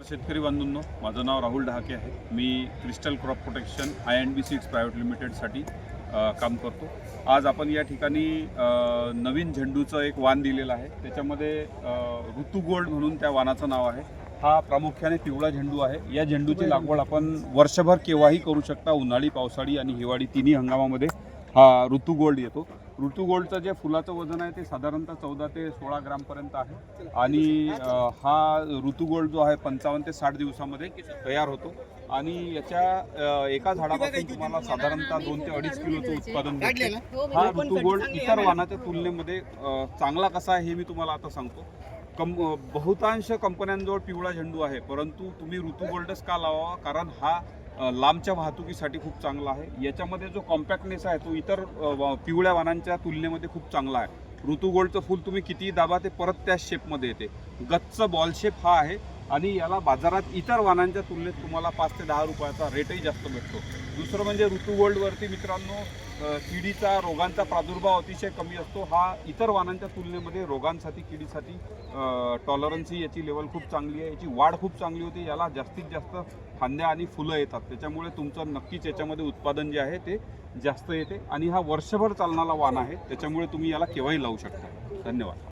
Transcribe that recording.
शेतकरी बंधूंनो, माझं नाव राहुल ढहाके आहे. मी crystal crop protection I&B seeds private लिमिटेडसाठी काम करतो. आज आपण या ठिकाणी नवीन झेंडूचं एक वाण दिलेलं आहे. त्याच्यामध्ये ऋतू गोल्ड म्हणून त्या वाणाचं नाव आहे. हा प्रामुख्याने पिवळा झेंडू आहे. या झेंडूची लागवड आपण वर्षभर केव्हाही करू शकता. उन्हाळी, पावसाळी आणि हिवाळी तिन्ही हंगामामध्ये हा ऋतू गोल्ड येतो. ऋतू गोल्डचं जे फुलाचं वजन आहे ते साधारणतः 14 ते 16 ग्रामपर्यंत आहे आणि हा ऋतू गोल्ड जो आहे 55 ते 60 दिवसामध्ये तयार होतो आणि याच्या एका झाडापासून तुम्हाला साधारणतः 2 ते 2.5 किलोचं उत्पादन भेटते. हा ऋतू गोल्ड इतर वाणाच्या तुलनेमध्ये चांगला कसा आहे हे मी तुम्हाला आता सांगतो. बहुतांश कंपन्यांजवळ पिवळा झेंडू आहे, परंतु तुम्ही ऋतू गोल्डच का लावावा? कारण हा लांबच्या वाहतुकीसाठी खूप चांगला आहे. याच्यामध्ये जो कॉम्पॅक्टनेस आहे तो इतर पिवळ्या वाणांच्या तुलनेमध्ये खूप चांगला आहे. ऋतू गोल्डचं फूल तुम्ही कितीही दाबा ते परत त्या शेपमध्ये येते. गच्च बॉल शेप हा आहे आणि याला बाजारात इतर वाणांच्या तुलनेत तुम्हाला 5 ते 10 रुपयाचा रेटही जास्त भेटतो. दुसरं म्हणजे ऋतू गोल्डवरती मित्रांनो किडीचा रोगांचा प्रादुर्भाव अतिशय कमी असतो. हा इतर वाणांच्या तुलनेमध्ये रोगांसाठी किडीसाठी टॉलरन्स ही याची लेवल खूप चांगली आहे. याची वाढ खूप चांगली होती. याला जास्तीत जास्त फांद्या आणि फुलं येतात. त्याच्यामुळे तुमचं नक्कीच याच्यामध्ये उत्पादन जे आहे ते जास्त येते आणि हा वर्षभर चालणारा वाण आहे. त्याच्यामुळे तुम्ही याला केव्हाही लावू शकता. धन्यवाद.